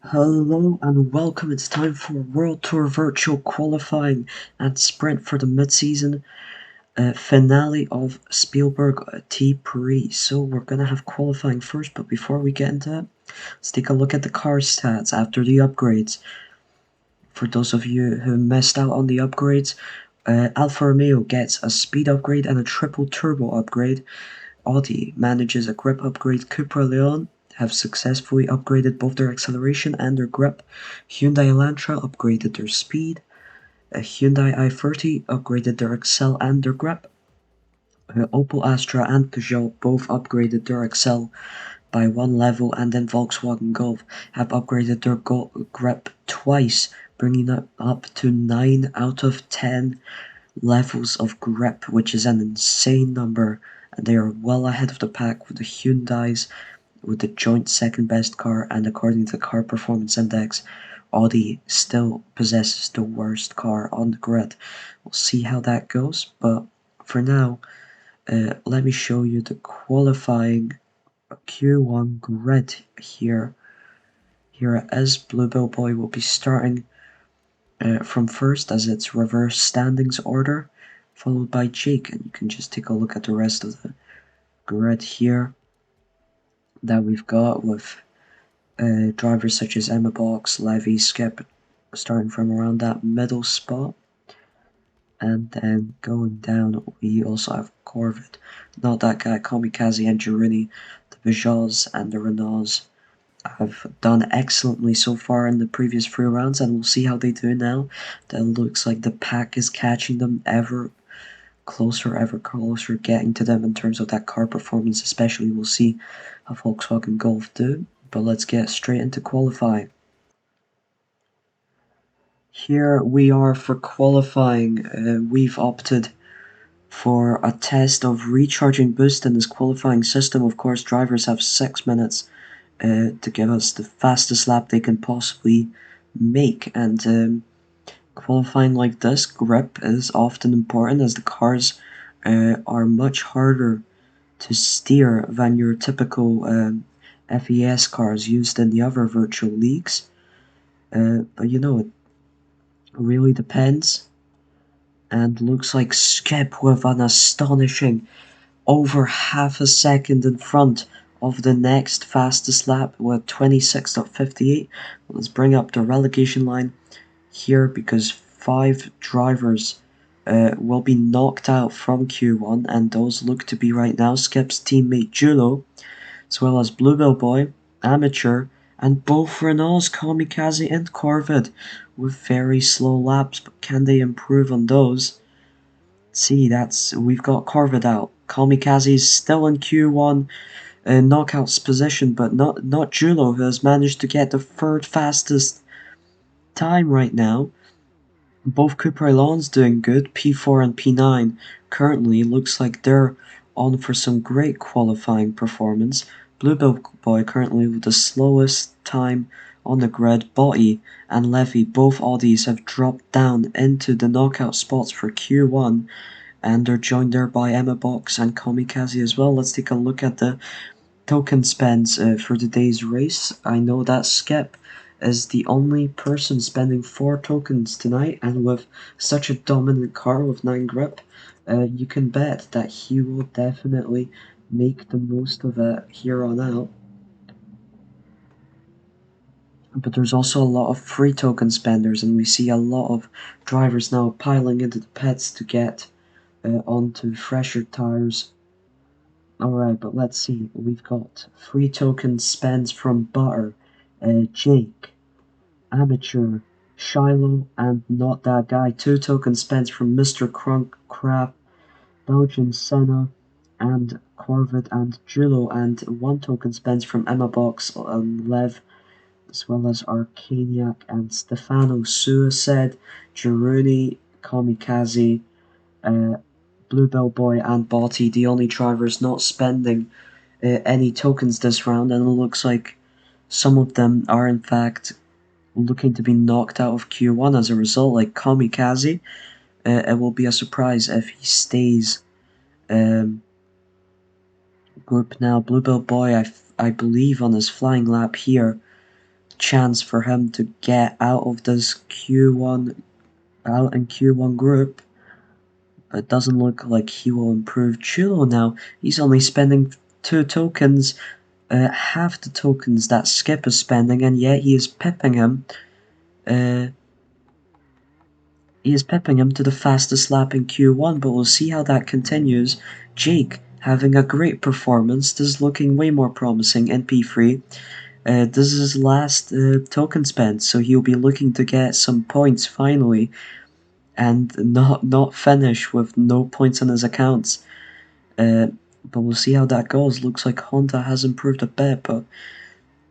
Hello and welcome. It's time for World Tour Virtual Qualifying and Sprint for the mid-season finale of Spielberg T-Prix. So we're going to have qualifying first, but before we get into it, let's take a look at the car stats after the upgrades. For those of you who missed out on the upgrades, Alfa Romeo gets a speed upgrade and a triple turbo upgrade. Audi manages a grip upgrade. Cupra Leon have successfully upgraded both their acceleration and their grip. Hyundai Elantra upgraded their speed. Hyundai i30 upgraded their Excel and their grip. Opel Astra and Peugeot both upgraded their Excel by one level, and then Volkswagen Golf have upgraded their grip twice, bringing it up to 9 out of 10 levels of grip, which is an insane number, and they are well ahead of the pack with the Hyundais with the joint second best car, and according to the Car Performance Index, Audi still possesses the worst car on the grid. We'll see how that goes, but for now, let me show you the qualifying Q1 grid here. Here as Bluebell Boy will be starting from first as its reverse standings order, followed by Jake, and you can just take a look at the rest of the grid here that we've got with drivers such as Emma Box, Levy, Skip starting from around that middle spot. And then going down, we also have Corvid, not that guy, Kamikaze and Girini. The Peugeots and the Renaults have done excellently so far in the previous 3 rounds, and we'll see how they do now. That looks like the pack is catching them ever closer, getting to them in terms of that car performance, especially. We'll see how Volkswagen Golf do, but let's get straight into qualifying. Here we are for qualifying. We've opted for a test of recharging boost in this qualifying system. Of course, drivers have 6 minutes to give us the fastest lap they can possibly make, and qualifying like this, grip is often important as the cars are much harder to steer than your typical FES cars used in the other virtual leagues. But you know, it really depends. And looks like Skip with an astonishing over half a second in front of the next fastest lap with 26.58. Let's bring up the relegation line here because 5 drivers will be knocked out from Q1, and those look to be right now Skip's teammate Julo, as well as Bluebell Boy, Amateur, and both Renault's Kamikaze and Corvid with very slow laps, but can they improve on those? See, we've got Corvid out. Kamikaze's still in Q1 knockouts position, but not Julo, who has managed to get the 3rd fastest time right now. Both Cupra Elon's doing good. P4 and P9 currently looks like they're on for some great qualifying performance. Bluebell Boy currently with the slowest time on the grid. Botti and Levy, both Audis, have dropped down into the knockout spots for Q1, and they're joined there by Emma Box and Kamikaze as well. Let's take a look at the token spends for today's race. I know that Skip is the only person spending 4 tokens tonight, and with such a dominant car with 9 grip, you can bet that he will definitely make the most of it here on out. But there's also a lot of free token spenders, and we see a lot of drivers now piling into the pits to get onto fresher tires. Alright, but let's see. We've got free token spends from Butter, Jake, Amateur, Shiloh, and Not That Guy. 2 token spends from Mr. Crunk, Crap, Belgian Senna, and Corvid and Julo, and 1 token spends from Emma Box and Lev, as well as Arcaniac and Stefano Suicide, Giruni, Kamikaze, Bluebell Boy and Botti, the only drivers not spending any tokens this round, and it looks like some of them are in fact looking to be knocked out of Q1 as a result, like Kamikaze. It will be a surprise if he stays group now. Bluebell Boy, I believe on his flying lap here, chance for him to get out of this Q1 out in Q1 group. It doesn't look like he will improve Chulo now. He's only spending 2 tokens, half the tokens that Skip is spending, and yet he is pipping him. He is pipping him to the fastest lap in Q1, but we'll see how that continues. Jake having a great performance. This is looking way more promising in P3. This is his last token spent, so he'll be looking to get some points finally, and not finish with no points on his accounts. But we'll see how that goes. Looks like Honda has improved a bit, but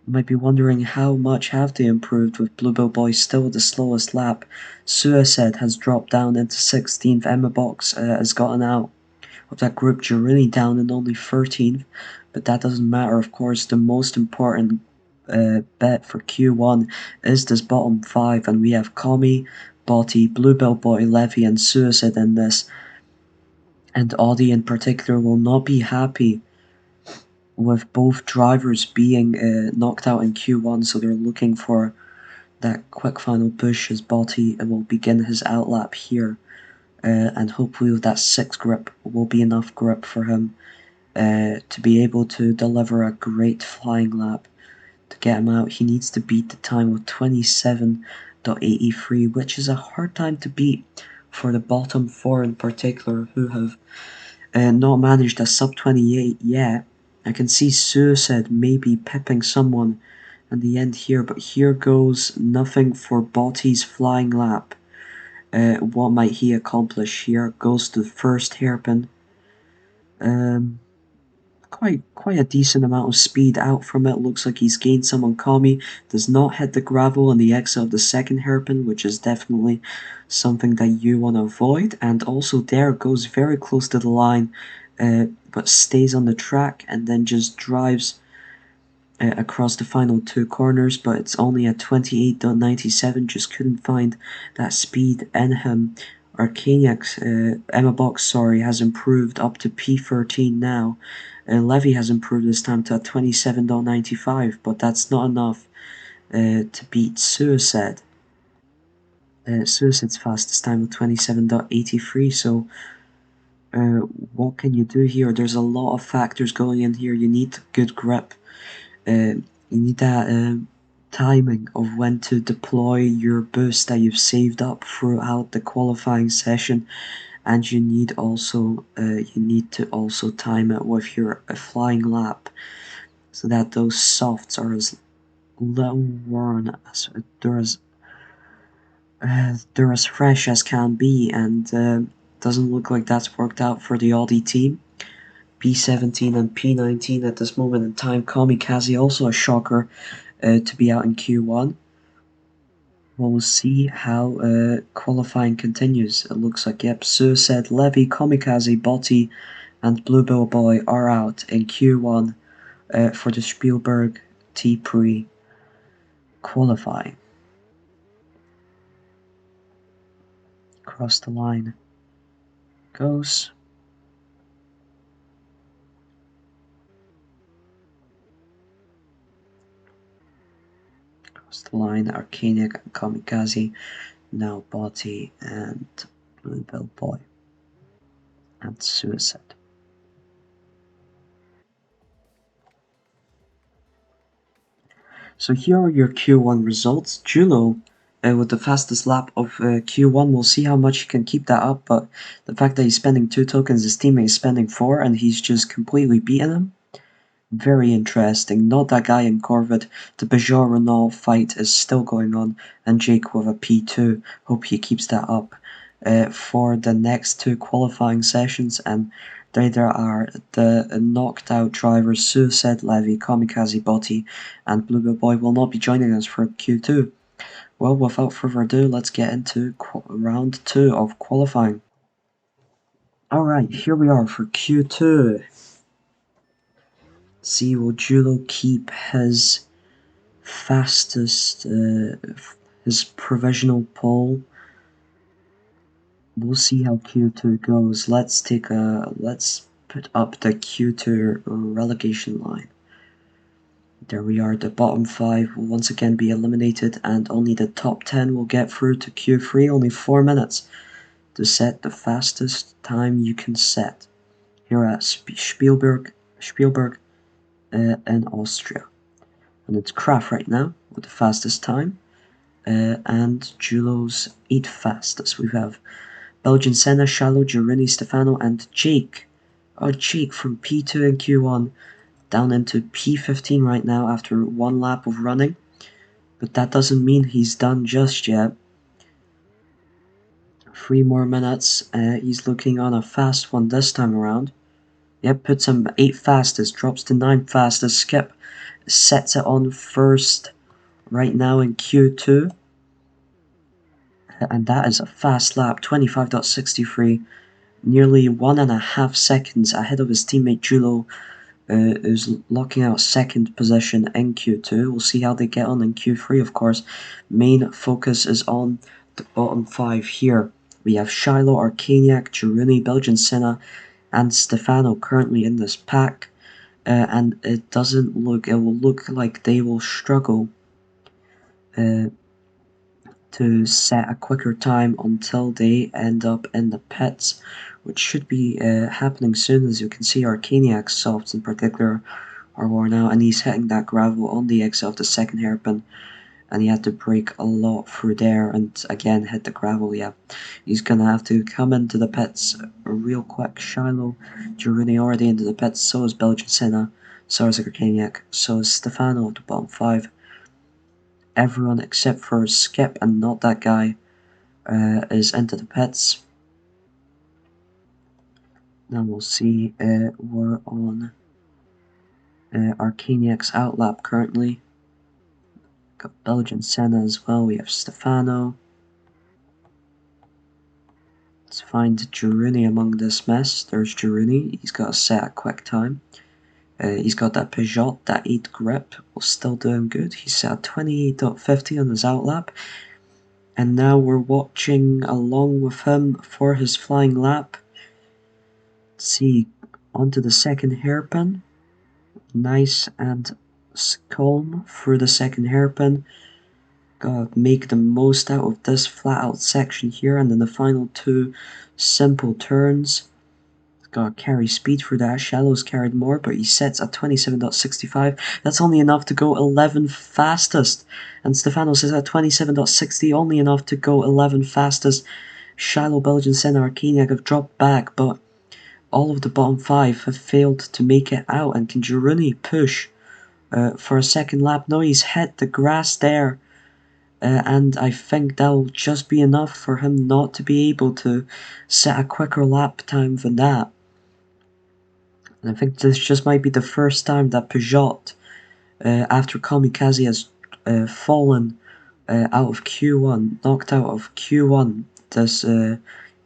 might be wondering how much have they improved with Bluebell Boy still the slowest lap. Suicide has dropped down into 16th. Emma Box has gotten out of that group. Girini down in only 13th, but that doesn't matter. Of course, the most important bet for Q1 is this bottom 5, and we have Kami, Botti, Bluebell Boy, Levy, and Suicide in this. And Audi in particular will not be happy with both drivers being knocked out in Q1, so they're looking for that quick final push as Botti will begin his outlap here. And hopefully with that 6 grip will be enough grip for him to be able to deliver a great flying lap to get him out. He needs to beat the time of 27.83, which is a hard time to beat for the bottom 4 in particular, who have not managed a sub 28 yet. I can see Suicide maybe pipping someone in the end here, but here goes nothing for Botti's flying lap. What might he accomplish here? Goes to the first hairpin. Quite a decent amount of speed out from it. Looks like he's gained some on Kami. Does not hit the gravel on the exit of the second hairpin, which is definitely something that you want to avoid. And also there goes very close to the line, but stays on the track and then just drives across the final 2 corners, but it's only at 28.97, just couldn't find that speed in him. Arcaniac's Emma Box, sorry, has improved up to P13 now. Levy has improved this time to 27.95, but that's not enough to beat Suicide. Suicide's fastest time of 27.83, so what can you do here? There's a lot of factors going in here. You need good grip. You need that timing of when to deploy your boost that you've saved up throughout the qualifying session, and you need to also time it with your flying lap, so that those softs are as little worn as they're as fresh as can be, and doesn't look like that's worked out for the Audi team. P17 and P19 at this moment in time. Kamikaze also a shocker to be out in Q1. We'll see how qualifying continues. It looks like, yep, Suicide, Levy, Kamikaze, Botti, and Bluebell Boy are out in Q1 for the Spielberg T-Prix qualifying. Across the line goes. Across the line, Arcanic and Kamikaze, now Botti and Bluebell Boy and Suicide. So here are your Q1 results. Juno with the fastest lap of Q1. We'll see how much he can keep that up, but the fact that he's spending 2 tokens, his teammate is spending 4, and he's just completely beaten him. Very interesting. Not that guy in Corvette. The Peugeot Renault fight is still going on, and Jake with a P2. Hope he keeps that up for the next 2 qualifying sessions, and there are the knocked out drivers Suicide, Levy, Kamikaze, Botti, and Bluebell Boy will not be joining us for Q2. Well, without further ado, let's get into round 2 of qualifying. Alright, here we are for Q2. See, will Julo keep his fastest, his provisional pole? We'll see how Q2 goes. Let's put up the Q2 relegation line. There we are, the bottom 5 will once again be eliminated, and only the top 10 will get through to Q3. Only 4 minutes to set the fastest time you can set here at Spielberg in Austria. And it's Kraft right now with the fastest time, and Julo's 8th fastest. We have Belgian Senna, Shallow, Girini, Stefano, and Jake. Oh, Jake from P2 and Q1 down into P15 right now after 1 lap of running. But that doesn't mean he's done just yet. 3 more minutes. He's looking on a fast one this time around. Yep, puts him 8th fastest, drops to 9th fastest. Skip sets it on first right now in Q2. And that is a fast lap, 25.63. Nearly 1.5 seconds ahead of his teammate Julo, who's locking out 2nd position in Q2. We'll see how they get on in Q3, of course. Main focus is on the bottom 5 here. We have Shiloh, Arcaniac, Girouni, Belgian Senna, and Stefano currently in this pack. And it will look like they will struggle to set a quicker time until they end up in the pits, which should be happening soon. As you can see, Arcaniac's softs in particular are worn out, and he's hitting that gravel on the exit of the 2nd hairpin, and he had to brake a lot through there and again hit the gravel. Yeah, he's gonna have to come into the pits real quick. Shiloh, Girouni already into the pits, so is Belgian Senna, so is Arcaniac, so is Stefano at the bottom 5. Everyone except for Skip and not that guy is into the pits. Now we'll see, we're on Arcaniac's outlap currently. Got Belgian Senna as well, we have Stefano. Let's find Girouni among this mess. There's Girouni, he's got a set a quick time. He's got that Peugeot, that 8 grip, was still doing good. He's set at 28.50 on his outlap. And now we're watching along with him for his flying lap. Let's see, onto the 2nd hairpin. Nice and calm through the 2nd hairpin. Gotta make the most out of this flat out section here, and then the final 2 simple turns. Gotta carry speed for that. Shallow's carried more, but he sets at 27.65. That's only enough to go 11th fastest. And Stefano says at 27.60, only enough to go 11th fastest. Shallow, Belgian Senna, Arcaniac have dropped back, but all of the bottom 5 have failed to make it out. And can Girouni push for a 2nd lap? No, he's hit the grass there. And I think that'll just be enough for him not to be able to set a quicker lap time than that. And I think this just might be the first time that Peugeot, after Kamikaze has fallen out of Q1, knocked out of Q1 this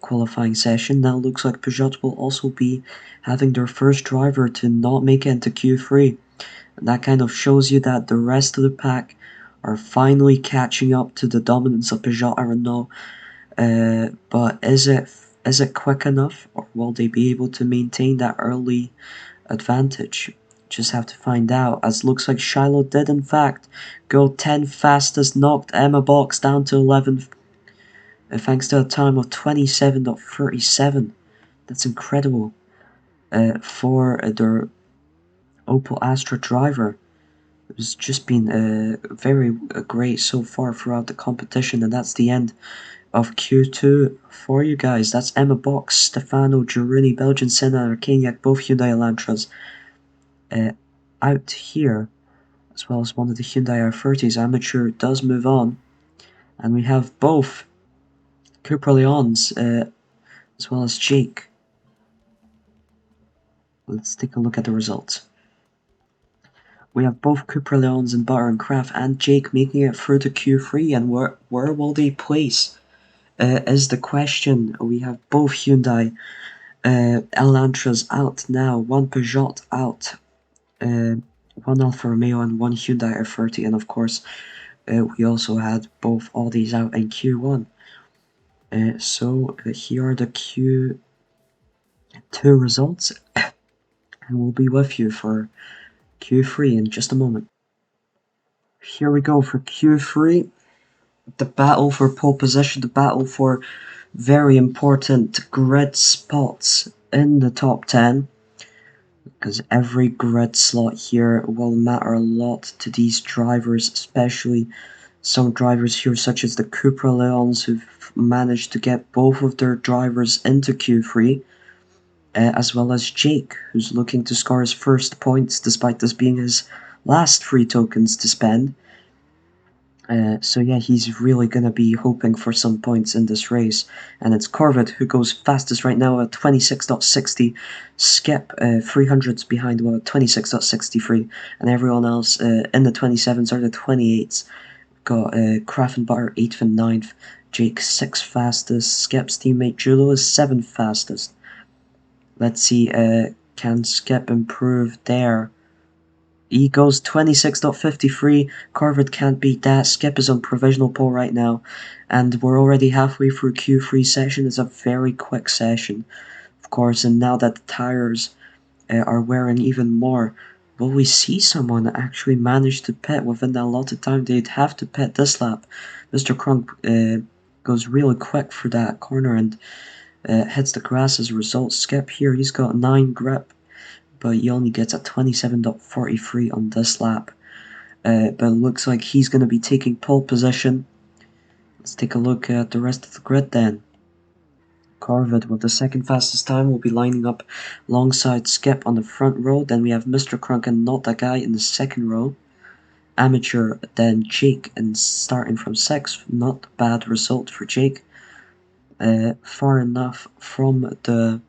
qualifying session. Now looks like Peugeot will also be having their first driver to not make it into Q3. And that kind of shows you that the rest of the pack are finally catching up to the dominance of Peugeot and Renault. But is it quick enough, or will they be able to maintain that early advantage? Just have to find out, as looks like Shiloh did in fact go 10th fastest, knocked Emma Box down to 11th, thanks to a time of 27.37. That's incredible for their Opel Astra driver. It's just been very great so far throughout the competition, and that's the end of Q2 for you guys. That's Emma Box, Stefano, Girouni, Belgian Senna, and Arcaniac, both Hyundai Elantras out here, as well as one of the Hyundai R30s. Amateur does move on, and we have both Cupra Leons as well as Jake. Let's take a look at the results. We have both Cupra Leons in Butter and Craft and Jake making it through to Q3, and where will they place is the question. We have both Hyundai Elantras out now, one Peugeot out, one Alfa Romeo and one Hyundai R30, and of course we also had both Audis out in Q1. So here are the Q2 results, and we'll be with you for Q3 in just a moment. Here we go for Q3. The battle for pole position, the battle for very important grid spots in the top 10. Because every grid slot here will matter a lot to these drivers, especially some drivers here such as the Cupra Leons who've managed to get both of their drivers into Q3. As well as Jake, who's looking to score his first points despite this being his last free tokens to spend. So yeah, he's really going to be hoping for some points in this race. And it's Corvid who goes fastest right now at 26.60. Skip 300s behind him at 26.63. And everyone else in the 27s or the 28s. Got Crafenbutter 8th and 9th. Jake 6th fastest. Skip's teammate Julo is 7th fastest. Let's see, can Skip improve there? He goes 26.53. Corvid can't beat that. Skip is on provisional pole right now. And we're already halfway through Q3 session. It's a very quick session, of course. And now that the tires are wearing even more, will we see someone actually manage to pit within that allotted time? They'd have to pit this lap. Mr. Crunk goes really quick for that corner and hits the grass as a result. Skip here, he's got 9 grip, but he only gets a 27.43 on this lap. But it looks like he's going to be taking pole position. Let's take a look at the rest of the grid then. Corvid with the second fastest time will be lining up alongside Skip on the front row. Then we have Mr. Crunk and Not That Guy in the second row. Amateur, then Jake, and starting from 6th. Not a bad result for Jake. Far enough from the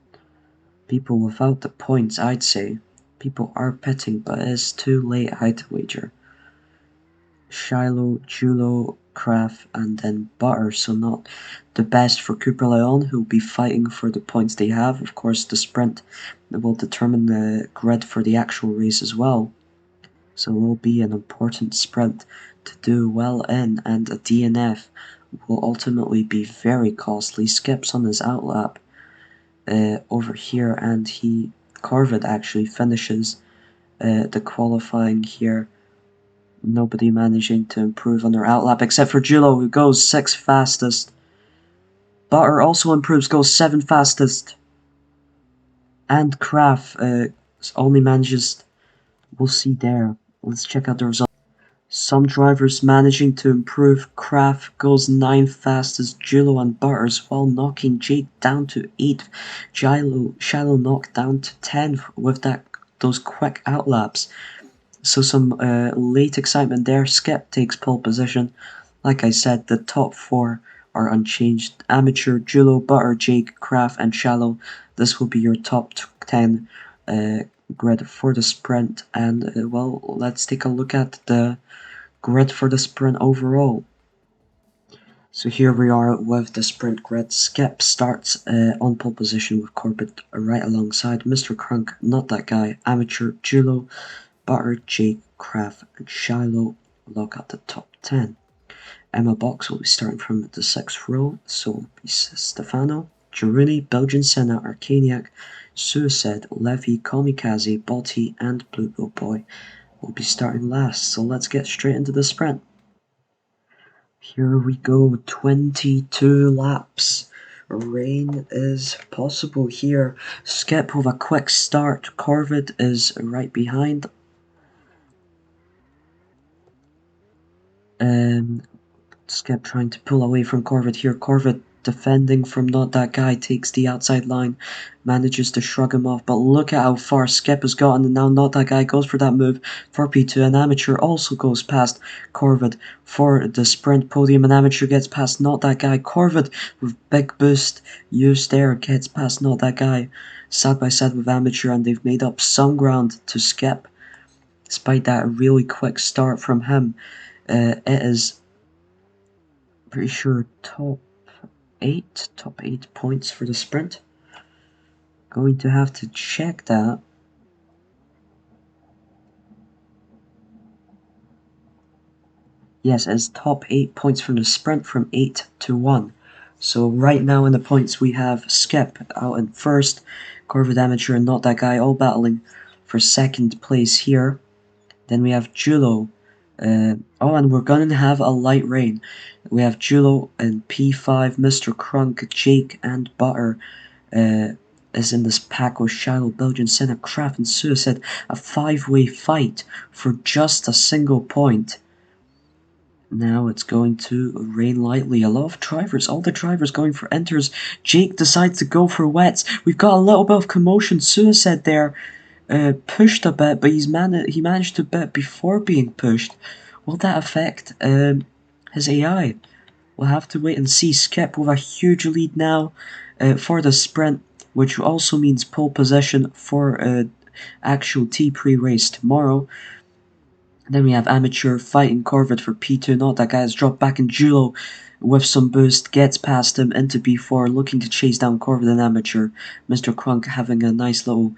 people without the points, I'd say. People are pitting, but it's too late, I'd wager. Shiloh, Julo, Kraft, and then Butter, so not the best for Cooper Leon, who will be fighting for the points they have. Of course, the sprint will determine the grid for the actual race as well. So it will be an important sprint to do well in, and a DNF will ultimately be very costly. Skips on his outlap over here, and Corvid actually finishes the qualifying here. Nobody managing to improve on their outlap except for Julo, who goes 6th fastest. Butter also improves, goes 7th fastest. And Kraft only manages, we'll see there. Let's check out the results. Some drivers managing to improve. Kraft goes 9th fastest. Julo and Butter as well, knocking Jake down to 8th. Shiloh knocked down to 10th with those quick outlaps. So some late excitement there. Skip takes pole position. Like I said, the top 4 are unchanged. Amateur, Julo, Butter, Jake, Kraft, and Shallow. This will be your top 10 grid for the sprint. And, well, let's take a look at the grid for the sprint overall. So here we are with the sprint grid. Skip starts on pole position with Corbett right alongside Mr. Crunk, Not That Guy, Amateur, Julo, Butter, Jake, Kraft, and Shiloh lock at the top 10. Emma Box will be starting from the 6th row, so will be Stefano, Girouni, Belgian Senna, Arcaniac, Suicide, Levy, Kamikaze, Botti, and Bluebill Boy will be starting last, so let's get straight into the sprint. Here we go, 22 laps. Rain is possible here. Skip with a quick start. Corvid is right behind. Skip trying to pull away from Corvid here. Corvid defending from Not That Guy, takes the outside line, manages to shrug him off, but look at how far Skip has gotten, and now Not That Guy goes for that move for P2. An Amateur also goes past Corvid for the sprint podium. An Amateur gets past Not That Guy. Corvid with big boost used there gets past Not That Guy side by side with Amateur, and they've made up some ground to Skip despite that really quick start from him. It is pretty sure top 8 points for the sprint. Going to have to check that. Yes, it's top 8 points from the sprint from 8 to 1. So right now in the points we have Skip out in first, Corvid, Amateur, and Not That Guy all battling for second place here. Then we have Julo Oh, and we're gonna have a light rain. We have Julo and P5, Mr. Crunk, Jake, and Butter is in this pack with Shiloh, Belgian, Senna, Kraft, and Suicide. A five-way fight for just a single point. Now it's going to rain lightly. A lot of drivers, all the drivers going for enters. Jake decides to go for wets. We've got a little bit of commotion. Suicide there pushed a bit, but he managed to bet before being pushed. Will that affect his AI? We'll have to wait and see. Skip with a huge lead now for the sprint, which also means pole position for actual T pre-race tomorrow. Then we have Amateur fighting Corvette for P2. Not that guy has dropped back in Julo with some boost. Gets past him into B4, looking to chase down Corvette and Amateur. Mr. Crunk having a nice little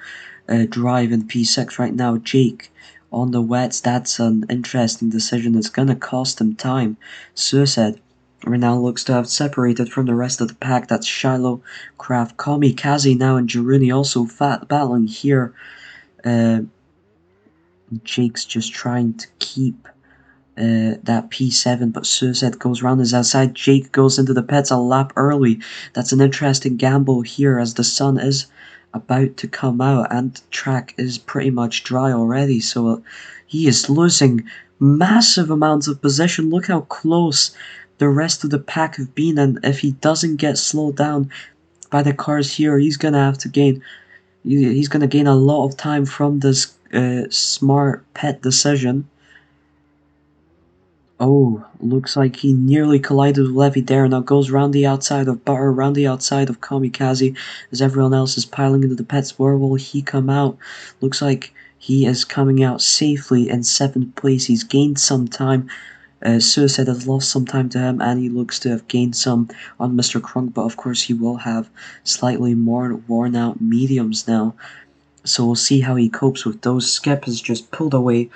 drive in P6 right now. Jake on the wets. That's an interesting decision. It's going to cost him time. Suicide right now looks to have separated from the rest of the pack. That's Shiloh, Kraft, Kamikaze now, and Jiruni also battling here. Jake's just trying to keep that P7, but Suicide goes round his outside. Jake goes into the pits a lap early. That's an interesting gamble here as the sun is about to come out and track is pretty much dry already, so he is losing massive amounts of position. Look how close the rest of the pack have been, and if he doesn't get slowed down by the cars here, he's gonna have to gain he's gonna gain a lot of time from this smart pit decision. Oh, looks like he nearly collided with Levy there. Now goes round the outside of Butter, round the outside of Kamikaze, as everyone else is piling into the pits. Where will he come out? Looks like he is coming out safely in 7th place. He's gained some time. Suicide has lost some time to him, and he looks to have gained some on Mr. Crunk, but of course he will have slightly more worn out mediums now. So we'll see how he copes with those. Skip has just pulled away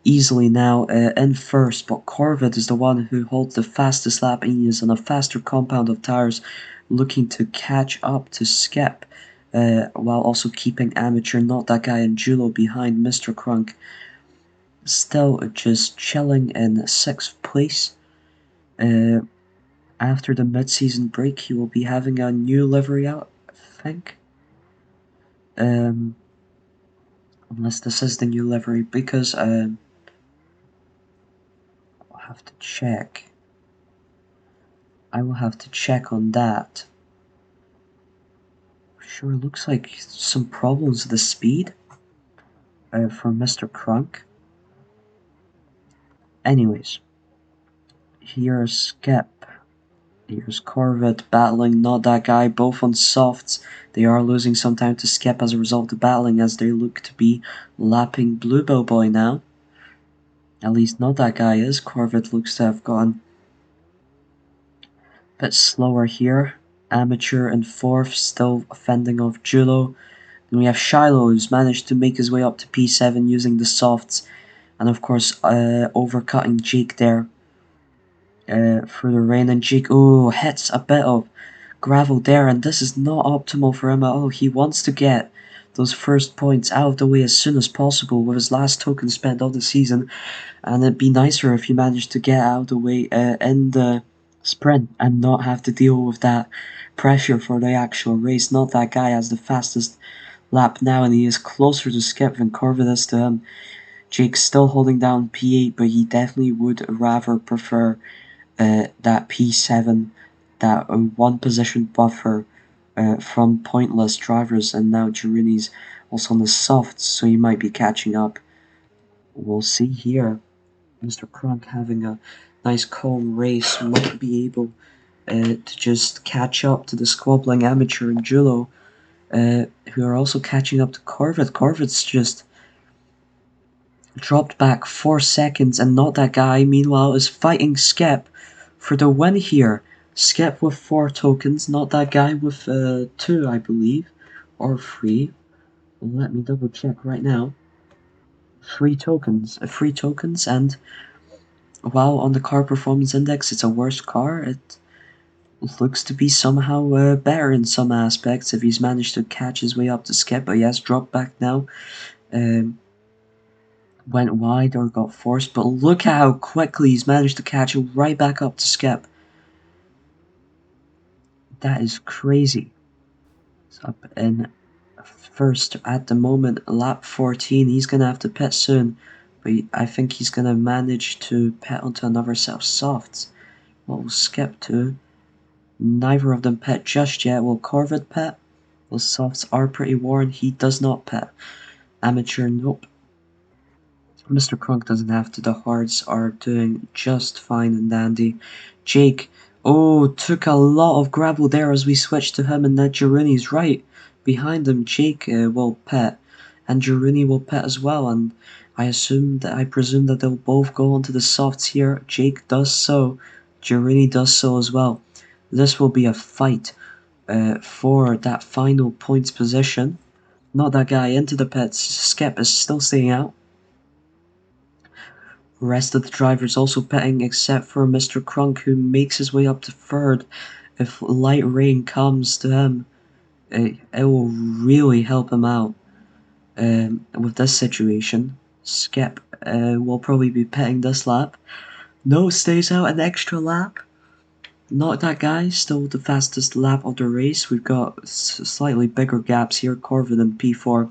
easily now in first, but Corvette is the one who holds the fastest lap, and he is on a faster compound of tires, looking to catch up to Skip, while also keeping Amateur, not that guy, and Julo behind Mr. Crunk. Still just chilling in 6th place. After the mid-season break, he will be having a new livery out, I think. Unless this is the new livery, because I'll have to check. I will have to check on that. Sure, looks like some problems with the speed from Mr. Crunk. Anyways, here's Skip. Here's Corvette battling Not That Guy, both on softs. They are losing some time to Skip as a result of battling, as they look to be lapping Bluebell Boy now. At least Not That Guy is. Corvette looks to have gone a bit slower here. Amateur in 4th, still fending off Julo. Then we have Shiloh, who's managed to make his way up to P7 using the softs. And of course, overcutting Jake there through the rain. And Jake, hits a bit of gravel there. And this is not optimal for him at all. He wants to get those first points out of the way as soon as possible with his last token spent of the season. And it'd be nicer if he managed to get out of the way in the sprint and not have to deal with that pressure for the actual race. Not that guy has the fastest lap now, and he is closer to Skip than Corvette is to him. Jake's still holding down P8, but he definitely would rather prefer that P7, that one position buffer from pointless drivers, and now Jiruni's also on the softs, so he might be catching up. We'll see here. Mr. Crunk having a nice calm race might be able to just catch up to the squabbling Amateur and Julo, who are also catching up to Corvette. Corvette's just dropped back 4 seconds, and Not That Guy, meanwhile, is fighting Skip for the win here. Skip with 4 tokens, Not That Guy with 2, I believe, or 3. Let me double check right now. 3 tokens, and while on the car performance index it's a worse car, it looks to be somehow better in some aspects if he's managed to catch his way up to Skip, but he has dropped back now. went wide or got forced, but look at how quickly he's managed to catch it right back up to Skip. That is crazy. It's up in first at the moment, lap 14. He's going to have to pit soon, but I think he's going to manage to pit onto another set of softs. What will Skip do? Neither of them pit just yet. Will Corvid pit? Those softs are pretty worn. He does not pit. Amateur, nope. Mr. Crunk doesn't have to. The hards are doing just fine and dandy. Jake, oh, took a lot of gravel there as we switched to him, and then Girouni's right behind him. Jake will pit, and Girouni will pit as well. And I presume that they'll both go onto the softs here. Jake does so. Girouni does so as well. This will be a fight for that final points position. Not that guy into the pits. Skip is still staying out. Rest of the drivers also pitting except for Mr. Crunk, who makes his way up to third. If light rain comes to him, it will really help him out with this situation. Skip will probably be pitting this lap. No, stays out an extra lap. Not that guy, still the fastest lap of the race. We've got slightly bigger gaps here. Corvin in P4,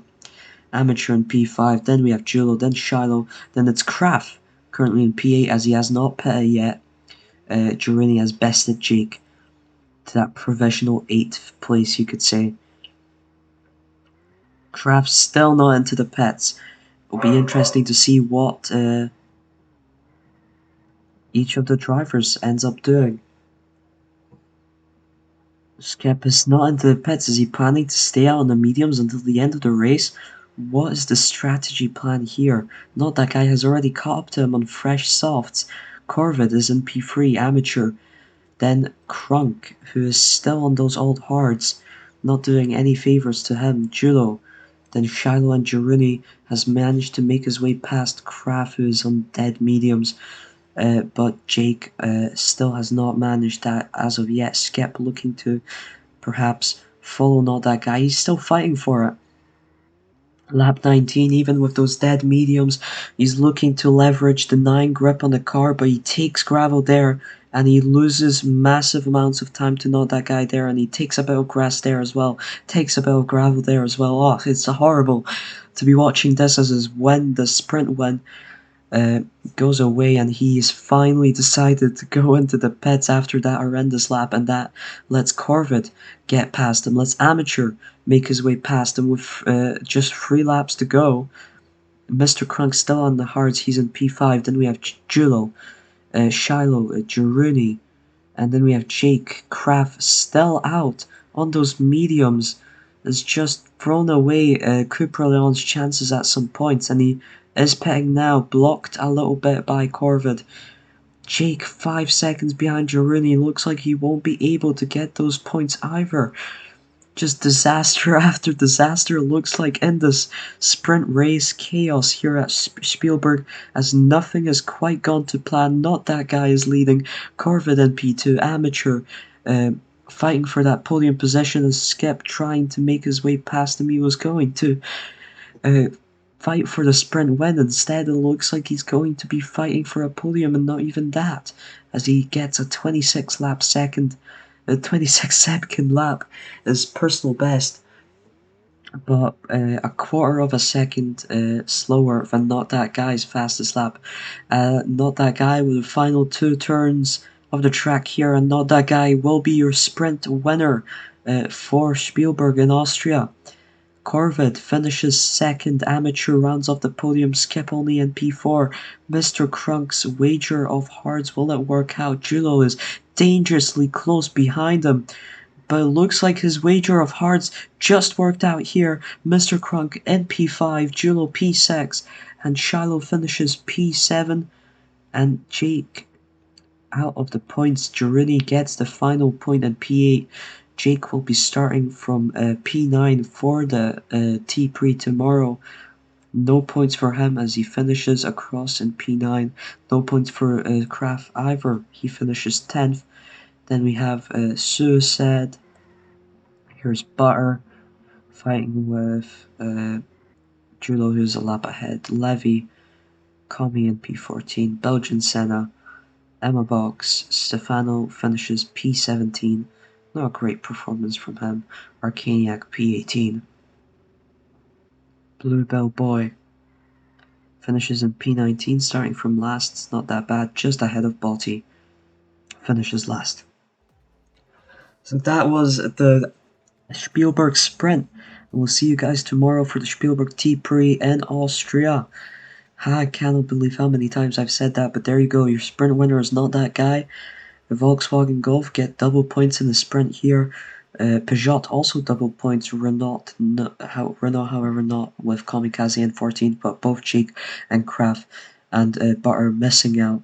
Amateur in P5. Then we have Julo, then Shiloh, then it's Kraft, currently in P8 as he has not pitted yet. Girouni has bested Jake to that provisional 8th place, you could say. Kraft's still not into the pits. It'll be interesting to see what each of the drivers ends up doing. Skip is not into the pits. Is he planning to stay out on the mediums until the end of the race? What is the strategy plan here? Not that guy has already caught up to him on fresh softs. Corvid is in P3, amateur. Then Crunk, who is still on those old hards, not doing any favours to him. Julo. Then Shiloh and Girouni has managed to make his way past Kraft, who is on dead mediums. But Jake still has not managed that as of yet. Skip looking to perhaps follow not that guy. He's still fighting for it. Lap 19, even with those dead mediums, he's looking to leverage the 9 grip on the car, but he takes gravel there and he loses massive amounts of time to not that guy there, and he takes a bit of grass there as well, takes a bit of gravel there as well. Oh, it's horrible to be watching this as his win, the sprint win, goes away, and he's finally decided to go into the pits after that horrendous lap, and that lets Corvid get past him, lets Amateur make his way past him with just 3 laps to go. Mr. Crunk still on the hards, he's in P5, then we have Julo, Shiloh, Girouni, and then we have Jake. Kraft still out on those mediums, has just thrown away Cooper Leon's chances at some points, and he is pitting now, blocked a little bit by Corvid. Jake 5 seconds behind Girouni. Looks like he won't be able to get those points either. Just disaster after disaster. Looks like in this sprint race chaos here at Spielberg, as nothing has quite gone to plan. Not that guy is leading. Corvid in P2, amateur, fighting for that podium position, as Skip trying to make his way past him. He was going to fight for the sprint win. Instead, it looks like he's going to be fighting for a podium, and not even that, as he gets a 26 second lap, his personal best, but a quarter of a second slower than Not That Guy's fastest lap. Not That Guy with the final 2 turns of the track here, and Not That Guy will be your sprint winner for Spielberg in Austria. Corvid finishes second, amateur rounds off the podium, Skip only in P4. Mr. Crunk's wager of hards, will it work out? Julo is dangerously close behind him, but it looks like his wager of hards just worked out here. Mr. Crunk in P5, Julo P6, and Shiloh finishes P7, and Jake out of the points. Girouni gets the final point in P8. Jake will be starting from P9 for the T-Prix tomorrow. No points for him as he finishes across in P9. No points for Kraft either. He finishes 10th. Then we have Suicide. Here's Butter fighting with Julo, who's a lap ahead. Levy Comi in P14, Belgian Senna, Emma Box, Stefano finishes P17, not a great performance from him, Arcaniac P18. Bluebell Boy finishes in P19, starting from last, it's not that bad, just ahead of Botti, finishes last. So that was the Spielberg Sprint, and we'll see you guys tomorrow for the Spielberg T-Prix in Austria. I cannot believe how many times I've said that, but there you go, your sprint winner is not that guy. The Volkswagen Golf get double points in the sprint here. Peugeot also double points. Renault, however, not with Kamikaze in 14th, but both Cheek and Kraft and Butter missing out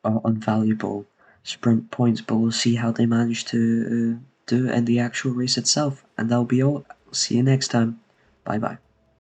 on valuable sprint points. But we'll see how they manage to do in the actual race itself. And that'll be all. See you next time. Bye bye.